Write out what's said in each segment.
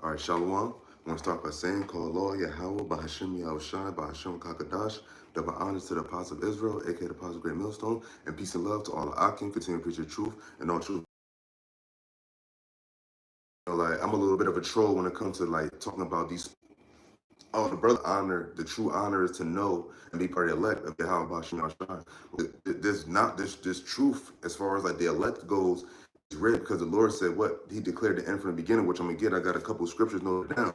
All right, Shalom. I want to start by saying, call Lord Yahawah, BAHASHAM, Yahawashi, BAHASHAM, Kakadash, double honors to the Apostle of Israel, aka the Apostle of Great Millstone, and peace and love to all the Akim, continue to preach the truth and all truth. Like, I'm a little bit of a troll when it comes to like talking about these. Oh, the brother honor, the true honor is to know and be part of the elect of Yahawah, BAHASHAM, Yahawashi. There's not this truth as far as like the elect goes. It's read because the Lord said what He declared the end from the beginning, which I'm gonna get. I got a couple of scriptures noted down.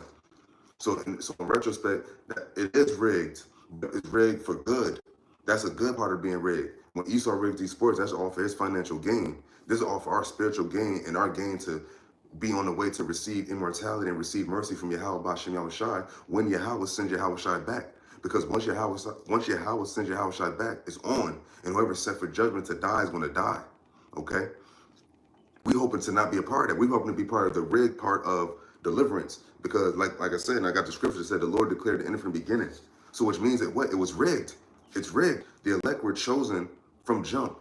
So in retrospect, that it is rigged. But it's rigged for good. That's a good part of being rigged. When Esau rigged these sports, that's all for his financial gain. This is all for our spiritual gain and our gain to be on the way to receive immortality and receive mercy from Yahawah Bashem Yahawashi when Yahawah sends Yahawashi back. Because once Yahawah sends Yahawashi back, it's on. And whoever's set for judgment to die is going to die. Okay? We hoping to not be a part of that. We hoping to be part of the rigged part of deliverance. Because like I said, and I got the scripture that said the Lord declared the end from the beginning. So which means that what? It was rigged. It's rigged. The elect were chosen from jump.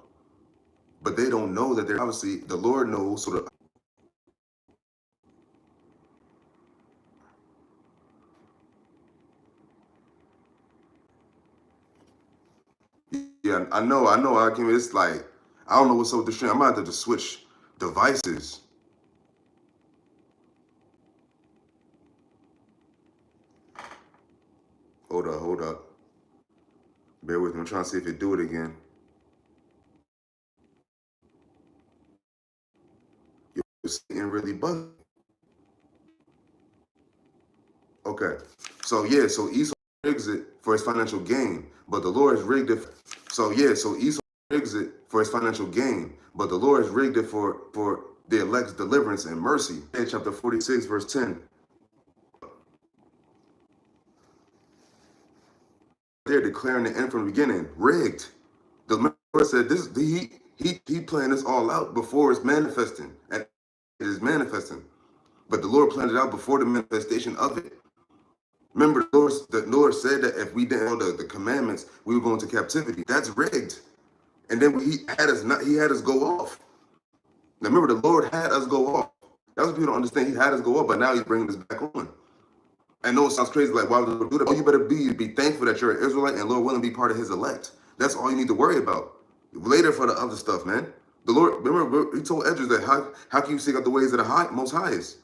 But they don't know that they're obviously, the Lord knows. So yeah, I know. I can. It's like, I don't know what's up with the stream. I might have to just switch devices. Hold up. Bear with me. I'm trying to see if it do it again. It's really bugging. Okay. So yeah, so Esau rigs it for his financial gain, but the Lord has rigged it. So yeah, so Esau rigs it for his financial gain, but the Lord has rigged it for the elect's deliverance and mercy. Chapter 46, verse 10. They're declaring the end from the beginning. Rigged. The Lord said this. He planned this all out before it's manifesting, and it is manifesting. But the Lord planned it out before the manifestation of it. Remember, the Lord said that if we didn't follow the commandments, we would go into captivity. That's rigged. And then he had us go off. Now remember, the Lord had us go off. That's what people don't understand. He had us go off, but now he's bringing us back on. I know it sounds crazy, like, why would the Lord do that? All you better be thankful that you're an Israelite and Lord willing to be part of his elect. That's all you need to worry about. Later for the other stuff, man. The Lord, remember, he told Edges that how can you seek out the ways of the most highest?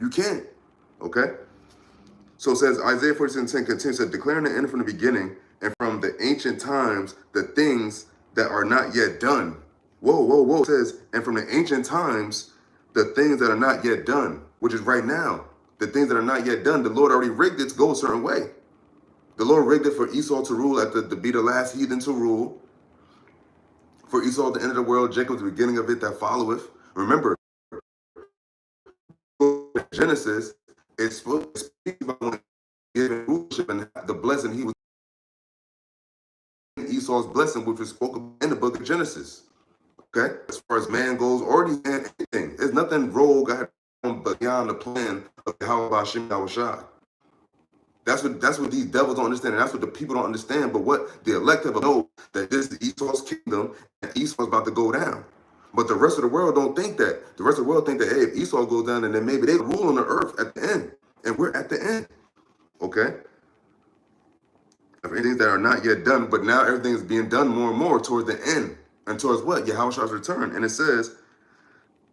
You can't. Okay? So it says, Isaiah 46:10 continues, said, declaring the end from the beginning and from the ancient times the things that are not yet done. Whoa. It says, and from the ancient times the things that are not yet done, which is right now. The things that are not yet done, the Lord already rigged it to go a certain way. The Lord rigged it for Esau to rule, to be the last heathen to rule. For Esau at the end of the world, Jacob the beginning of it that followeth. Remember, Genesis, it speaks about when given rulership and the blessing he was Esau's blessing, which was spoken in the book of Genesis. Okay, as far as man goes, or these man anything, there's nothing rogue but beyond the plan of Yahawah Bashem Yahawashi. That's what these devils don't understand, and that's what the people don't understand. But what the elect of know that this is Esau's kingdom, and Esau's about to go down. But the rest of the world don't think that. The rest of the world think that, hey, if Esau goes down, and then maybe they rule on the earth at the end, and we're at the end. Okay. Of anything that are not yet done, but now everything is being done more and more towards the end. And towards what? Yahawah's return. And it says,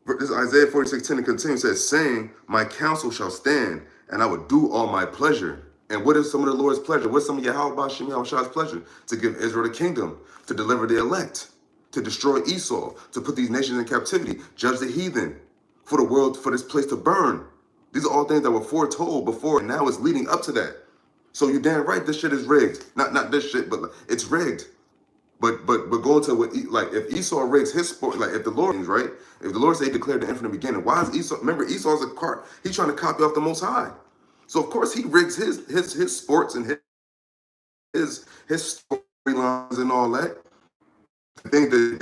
this is Isaiah 46:10, and continues, says, saying, my counsel shall stand, and I will do all my pleasure. And what is some of the Lord's pleasure? What's some of Yahawah Bashem Yahawashi's pleasure? To give Israel the kingdom, to deliver the elect, to destroy Esau, to put these nations in captivity, judge the heathen, for the world, for this place to burn. These are all things that were foretold before, and now it's leading up to that. So you're damn right, this shit is rigged. Not this shit, but it's rigged. But going to what, like, if Esau rigs his sport, like if the Lord is right, if the Lord say he declared the end from the beginning, why is Esau? Remember, Esau's a cart. He's trying to copy off the Most High. So of course he rigs his sports and his storylines and all that. I think that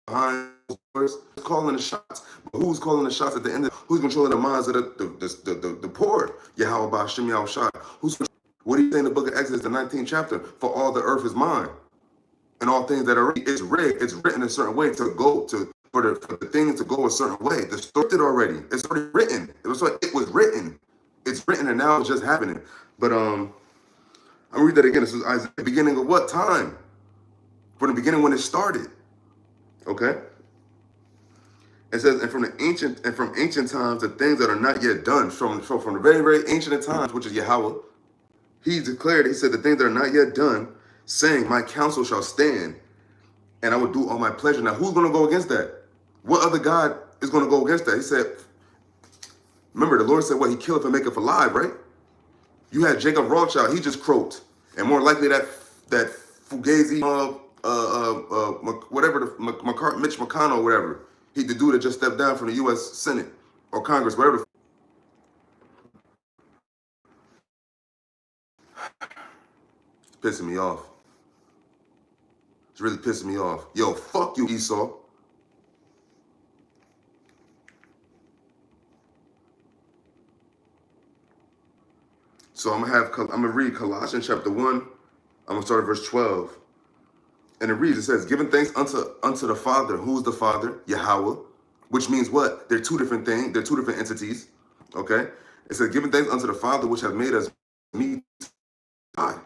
behind doors calling the shots, but who's calling the shots at the end? Who's controlling the minds of the poor? Yahawah Bashem Yahawashi. What do you say in the book of Exodus, the 19th chapter? For all the earth is mine. And all things that are it's rigged, it's written a certain way to go to for the things to go a certain way. It's scripted already. It's already written. It was written. It's written and now it's just happening. But I'll read that again. This is Isaiah, the beginning of what time? From the beginning when it started. Okay? It says, and from ancient times, the things that are not yet done, from the very, very ancient times, which is Yahawah, he declared, he said, the things that are not yet done, saying, my counsel shall stand, and I will do all my pleasure. Now, who's going to go against that? What other God is going to go against that? He said, remember, the Lord said, what? He killeth and maketh alive, right? You had Jacob Rothschild, he just croaked. And more likely that Fugazi, whatever, Mitch McConnell, whatever, he the dude that just stepped down from the U.S. Senate or Congress, whatever. It's pissing me off. It's really pissing me off. Yo, fuck you, Esau. So I'm gonna read Colossians chapter 1. I'm gonna start at verse 12. And it reads, it says, giving thanks unto the Father. Who's the Father? Yahawah. Which means what? They're two different things. They're two different entities. Okay? It says, giving thanks unto the Father, which have made us meet high.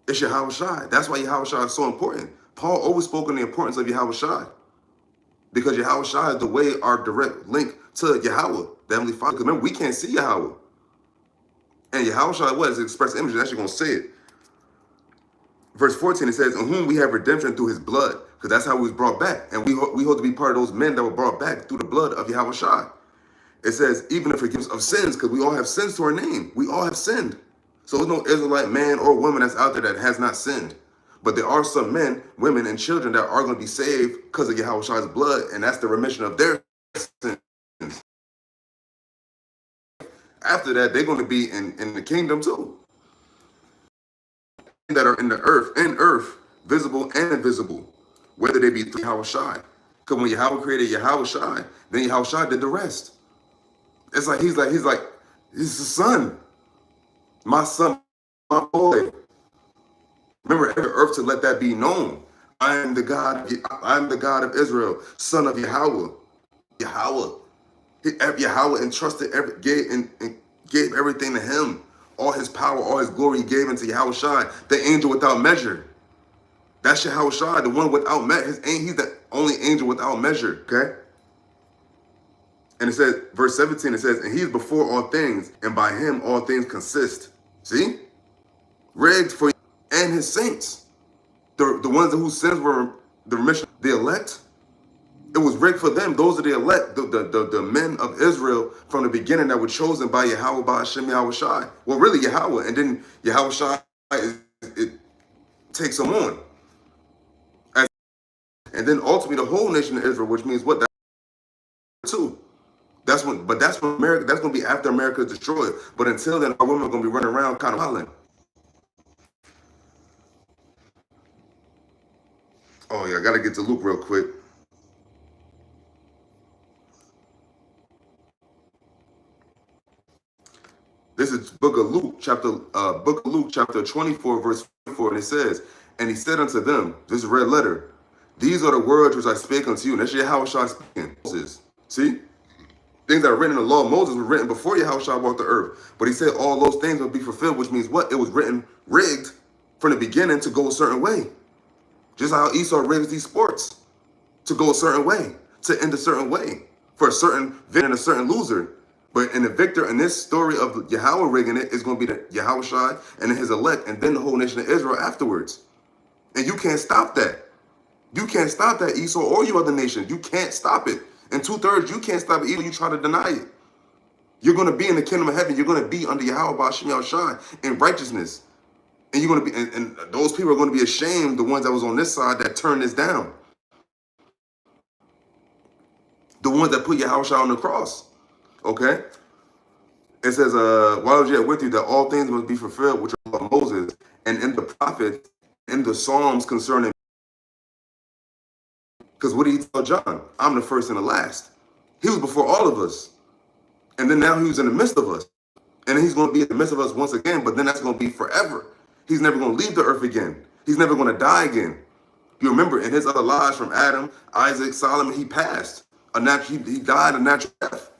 It's Yahawashi. That's why Yahawashi is so important. Paul always spoke on the importance of Yahawashi. Because Yahawashi is the way, our direct link to Yahawah, the Heavenly Father. Because remember, we can't see Yahawah. And Yahawashi, what is the express image? It's actually going to say it. Verse 14, it says, in whom we have redemption through his blood. Because that's how we was brought back. And we hope to be part of those men that were brought back through the blood of Yahawashi. It says, even the forgiveness of sins, because we all have sins to our name. We all have sinned. So there's no Israelite man or woman that's out there that has not sinned. But there are some men, women, and children that are going to be saved because of Yahawashi's blood, and that's the remission of their sins. After that, they're going to be in the kingdom too. That are in earth, visible and invisible, whether they be through Yahawashi. Because when Yahawah created Yahawashi, then Yahawashi did the rest. It's like he's the son, my boy. Remember, every earth to let that be known. I am the God of Israel, son of Yahawah. Yahawah entrusted gave everything to him. All his power, all his glory, he gave into Yahawashi, the angel without measure. That's Yahawashi, the one without measure. He's the only angel without measure. Okay. And it says, verse 17, it says, and he is before all things, and by him all things consist. See? Rigged for and his saints. The ones whose sins were the remission, the elect. It was rigged for them. Those are the elect, the men of Israel from the beginning that were chosen by Yahawah, BAHASHAM, Yahawashi. Well, really Yahawah. And then Yahawashi, it takes them on. And then ultimately the whole nation of Israel, which means what? That too. That's when America, that's going to be after America is destroyed. But until then, our women are going to be running around kind of hollering. Oh yeah, I got to get to Luke real quick. This is book of Luke, chapter 24, verse 4, and it says, and he said unto them, this is a red letter, these are the words which I spake unto you. And that's Yahawashi speaking. Moses. See? Things that are written in the law of Moses were written before Yahawashi walked the earth. But he said all those things will be fulfilled, which means what? It was written, rigged from the beginning to go a certain way. Just how Esau rigs these sports to go a certain way, to end a certain way, for a certain victor and a certain loser. But in the victor in this story of Yahawah rigging it is going to be the Yahawashi and his elect, and then the whole nation of Israel afterwards. And you can't stop that. You can't stop that, Esau, or you other nations. You can't stop it. And 2/3, you can't stop it even you try to deny it. You're going to be in the kingdom of heaven. You're going to be under Yahawah, BAHASHAM, Yahawashi in righteousness. And you're going to be, and those people are going to be ashamed, the ones that was on this side that turned this down. The ones that put Yahawashi on the cross. Okay? It says, while I was yet with you, that all things must be fulfilled, which are of Moses, and in the prophets, in the Psalms concerning. Because what did he tell John? I'm the first and the last. He was before all of us. And then now he was in the midst of us. And he's going to be in the midst of us once again, but then that's going to be forever. He's never going to leave the earth again. He's never going to die again. You remember, in his other lives from Adam, Isaac, Solomon, he passed. He died a natural death.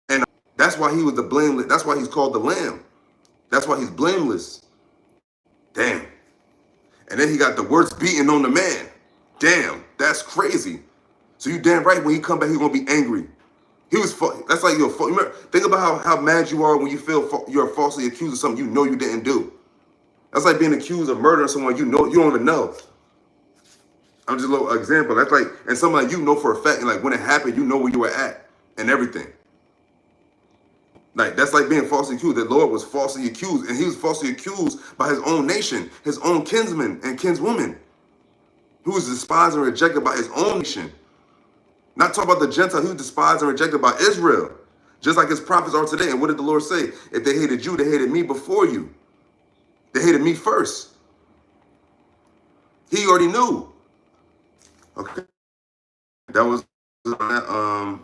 And That's why he was the blameless. That's why he's called the Lamb. That's why he's blameless. Damn. And then he got the worst beating on the man. Damn, that's crazy. So you damn right when he come back, he's gonna be angry. He was. That's like you're. Remember, think about how mad you are when you feel you're falsely accused of something you know you didn't do. That's like being accused of murdering someone you know you don't even know. I'm just a little example. That's like, and someone like you know for a fact, and like when it happened, you know where you were at and everything. Like that's like being falsely accused. The Lord was falsely accused, and he was falsely accused by his own nation, his own kinsmen and kinswomen, who was despised and rejected by his own nation. Not talk about the Gentiles, who was despised and rejected by Israel, just like his prophets are today. And what did the Lord say? If they hated you, they hated me before you. They hated me first. He already knew. Okay, that was that.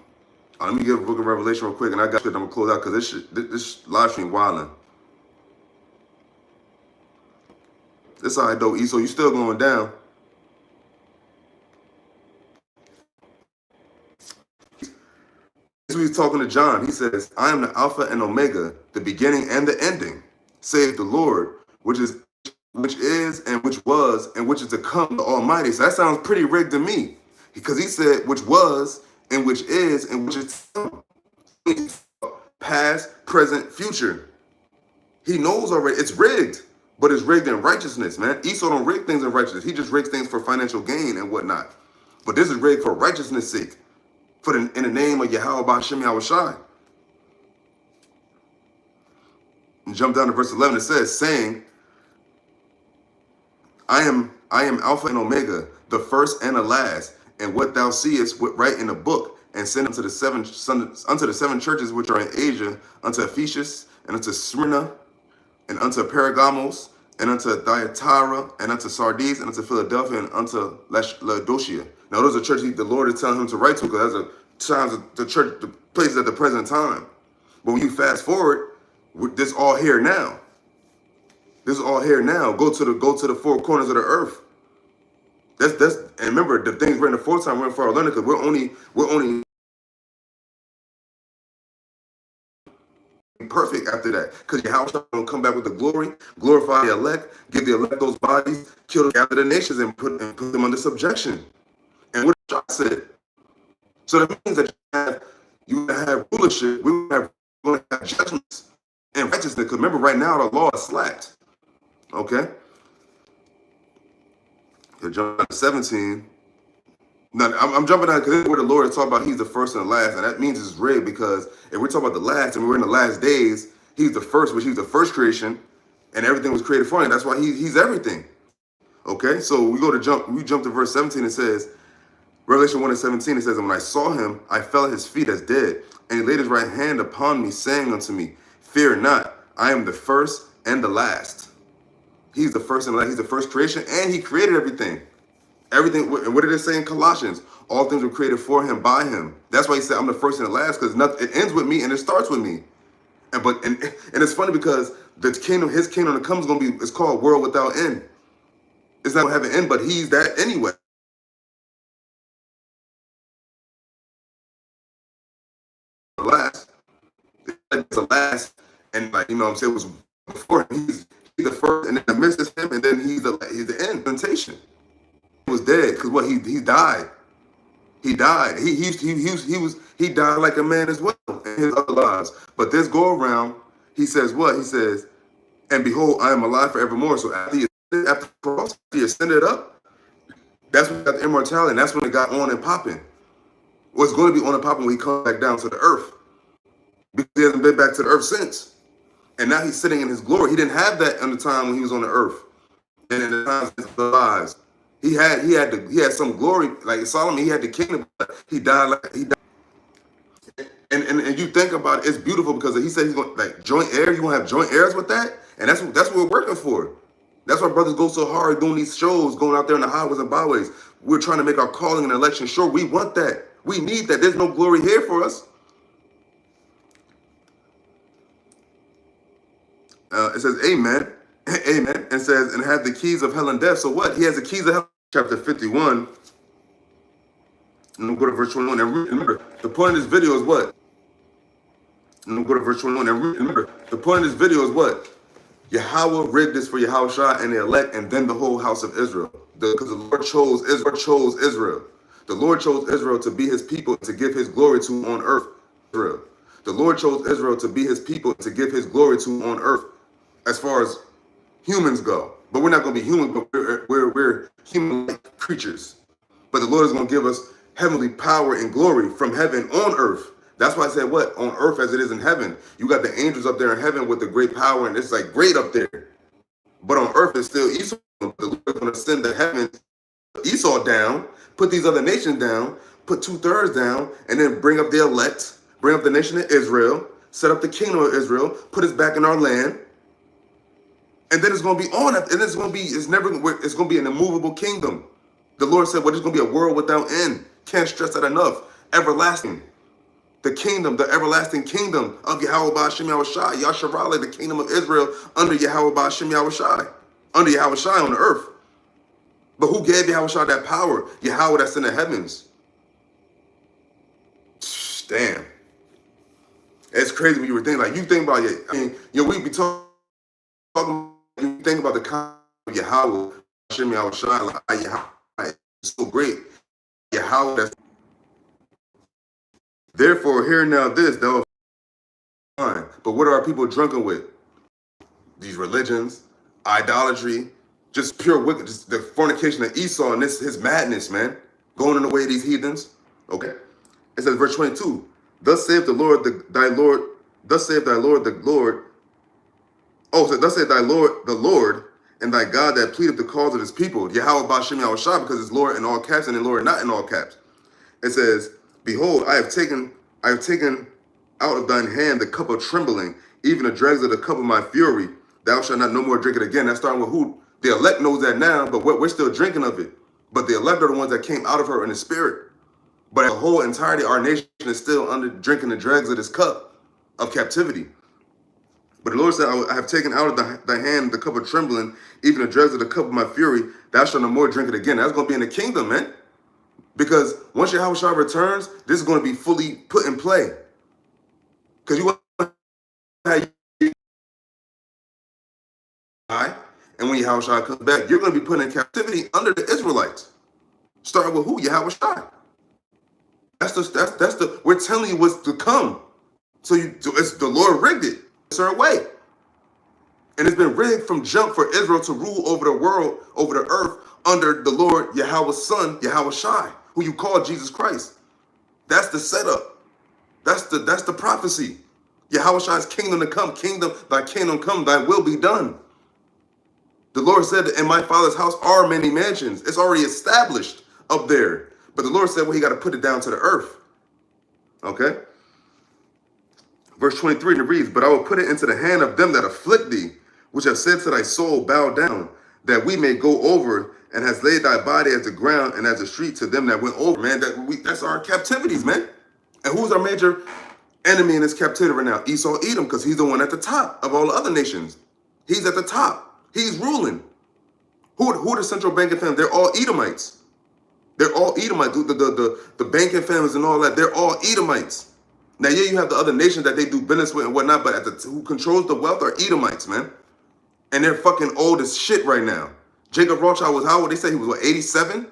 Let me give a book of Revelation real quick, and I got shit. I'm gonna close out because this live stream wilding. This all right though, E. So you still going down? So he's talking to John. He says, "I am the Alpha and Omega, the beginning and the ending, saith the Lord, which is, and which was, and which is to come, the Almighty." So that sounds pretty rigged to me, because he said, "Which was, and which is, and which is to come." Past, present, future. He knows already. It's rigged, but it's rigged in righteousness, man. Esau don't rig things in righteousness. He just rigs things for financial gain and whatnot. But this is rigged for righteousness' sake, in the name of Yahawah, BAHASHAM, Yahawashi. And jump down to verse 11. It says, saying, I am Alpha and Omega, the first and the last, and what thou seest write in the book, and send unto the seven churches which are in Asia, unto Ephesus, and unto Smyrna, and unto Pergamos, and unto Thyatira, and unto Sardis, and unto Philadelphia, and unto Laodicea. Now those are churches the Lord is telling him to write to, because that's the church, the places at the present time. But when you fast forward, this all here now. This is all here now. Go to the four corners of the earth. That's and remember the things we're in the fourth time we're in for our learning, because we're only perfect after that, because Yahawashi will come back with the glory, glorify the elect, give the elect those bodies, kill them, gather the nations, and put them under subjection. And what John said. So that means that you have rulership, we're going to have judgments and righteousness. Because remember, right now the law is slacked. Okay. So John 17. Now, I'm jumping out because this is where the Lord is talking about he's the first and the last, and that means it's rigged, because if we're talking about the last and we're in the last days, he's the first, which he's the first creation, and everything was created for him. That's why he's everything. Okay, so we jump to verse 17. It says, Revelation 1:17, it says, and when I saw him, I fell at his feet as dead, and he laid his right hand upon me, saying unto me, fear not, I am the first and the last. He's the first and the last. He's the first creation, and he created everything. Everything, and what did it say in Colossians? All things were created for him, by him. That's why he said, I'm the first and the last, because it ends with me and it starts with me. And it's funny because his kingdom that comes is going to be, it's called world without end. It's not going to have an end, but he's that anyway. Last, it's the last, and like, you know what I'm saying, it was before him. He's the first, and in the midst of him, and then he's the end. Temptation. He was dead because what he died. He died. He died like a man as well in his other lives. But this go around, he says what? He says, and behold, I am alive forevermore. So after the cross, he ascended up. That's when he got the immortality, and that's when it got on and popping. What's going to be on and popping when he comes back down to the earth, because he hasn't been back to the earth since. And now he's sitting in his glory. He didn't have that in the time when he was on the earth, and in the times of his lives. He had some glory, like Solomon. He had the kingdom, but he died. And you think about it, it's beautiful, because he said he's going like joint heirs. You gonna have joint heirs with that, and that's what we're working for. That's why brothers go so hard doing these shows, going out there in the highways and byways. We're trying to make our calling and election sure. We want that. We need that. There's no glory here for us. It says, Amen, Amen, and says, and have the keys of hell and death. So what? He has the keys of hell. Chapter 51, and we'll go to verse 21. And remember, the point of this video is what? And go to verse 21. And remember, the point of this video is what? Yahawah rigged this for Yahawashi and the elect, and then the whole house of Israel. Because the Lord chose Israel. The Lord chose Israel to be his people, to give his glory to on earth. Israel. The Lord chose Israel to be his people, to give his glory to on earth, as far as humans go. But we're not going to be human, but we're human-like creatures. But the Lord is going to give us heavenly power and glory from heaven on earth. That's why I said what? On earth as it is in heaven. You got the angels up there in heaven with the great power, and it's like great up there. But on earth it's still Esau. The Lord is going to send the heavens, Esau down, put these other nations down, put 2/3 down, and then bring up the elect, bring up the nation of Israel, set up the kingdom of Israel, put us back in our land. And then it's going to be on, and it's going to be, it's going to be an immovable kingdom. The Lord said, well, there's going to be a world without end. Can't stress that enough. Everlasting. The kingdom, the everlasting kingdom of Yahawah BAHASHAM Yahawashi, Yasharala, the kingdom of Israel under Yahawah BAHASHAM Yahawashi, under Yahawashi on the earth. But who gave Yahawashi that power? Yahawah that's in the heavens. Damn. It's crazy when you were thinking, like, you think about it. I mean, we be talking, you think about the concept of Yahawah BAHASHAM Yahawashi, like, Yahawah is so great. Yahawah that's. Therefore, hear now this, thou fine. But what are our people drunken with? These religions, idolatry, just pure wicked, just the fornication of Esau and this his madness, man. Going in the way of these heathens. Okay. It says verse 22. Thus saith the Lord, thus saith thy Lord, the Lord. Oh, so thus saith thy Lord, the Lord, and thy God that pleadeth the cause of his people. Yahawah BAHASHAM Yahawashi, because it's Lord in all caps and then Lord not in all caps. It says, behold, I have taken out of thine hand the cup of trembling, even the dregs of the cup of my fury. Thou shalt not no more drink it again. That's starting with who? The elect knows that now, but we're still drinking of it. But the elect are the ones that came out of her in the spirit. But the whole entirety, our nation is still under drinking the dregs of this cup of captivity. But the Lord said, I have taken out of thy hand the cup of trembling, even the dregs of the cup of my fury. Thou shalt no more drink it again. That's going to be in the kingdom, man. Because once Yahawashi returns, this is going to be fully put in play. Because you want to have and when Yahawashi comes back, you're going to be put in captivity under the Israelites. Starting with who? Yahawashi. That's the we're telling you what's to come. So it's the Lord rigged it a certain way. And it's been rigged from jump for Israel to rule over the world, over the earth, under the Lord Yahweh's son, Yahawashi, who you call Jesus Christ. That's the setup. That's the prophecy. Yahawashi's kingdom to come. Thy kingdom come, thy will be done. The Lord said that in my Father's house are many mansions. It's already established up there. But the Lord said, well, he got to put it down to the earth. Okay? Verse 23, and it reads, but I will put it into the hand of them that afflict thee, which have said to thy soul, bow down, that we may go over, and has laid thy body as the ground and as a street to them that went over. Man, that's our captivities, man. And who's our major enemy in this captivity right now? Esau Edom, because he's the one at the top of all the other nations. He's at the top. He's ruling. Who are the central banking families? They're all Edomites. They're all Edomites. The banking families and all that, they're all Edomites. Now, yeah, you have the other nations that they do business with and whatnot, but who controls the wealth are Edomites, man. And they're fucking old as shit right now. Jacob Rothschild was how old? They say he was, what, 87?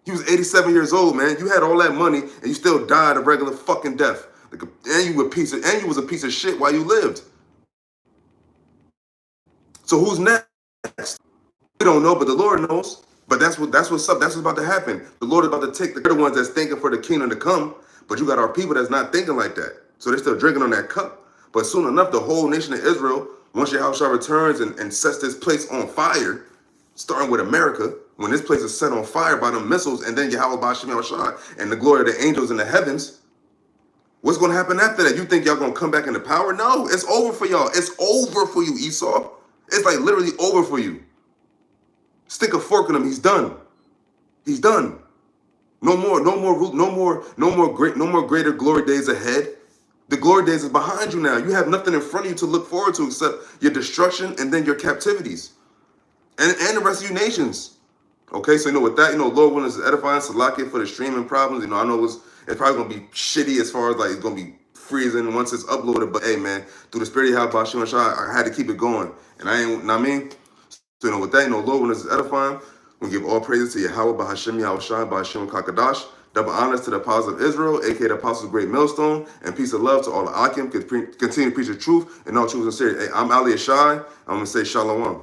He was 87 years old, man. You had all that money and you still died a regular fucking death. And you was a piece of shit while you lived. So who's next? We don't know, but the Lord knows. But that's what's up. That's what's about to happen. The Lord is about to take the ones that's thinking for the kingdom to come. But you got our people that's not thinking like that. So they're still drinking on that cup. But soon enough, the whole nation of Israel, once Yahawashi returns and sets this place on fire, starting with America, when this place is set on fire by them missiles, and then Yahawah BAHASHAM Yahawashi and the glory of the angels in the heavens, what's going to happen after that? You think y'all going to come back into power? No, it's over for y'all. It's over for you, Esau. It's like literally over for you. Stick a fork in him. He's done. He's done. No more greater glory days ahead. The glory days is behind you now. You have nothing in front of you to look forward to except your destruction and then your captivities. And the rest of you nations. Okay, so with that, Lord willing is edifying, Salakia for the streaming problems. I know it's probably gonna be shitty as far as like it's gonna be freezing once it's uploaded. But hey, man, through the spirit of Yahawashi, I had to keep it going. And I ain't, know what I mean? So, with that, Lord, when this is edifying, we give all praises to Yahawah, BAHASHAM, Yahawashi, BAHASHAM, Kakadash. Double honors to the apostles of Israel, aka the apostles of Great Millstone, and peace of love to all the Akim. Continue to preach the truth and all truth and sincerity. Hey, I'm Ali Ashai. I'm going to say Shalom.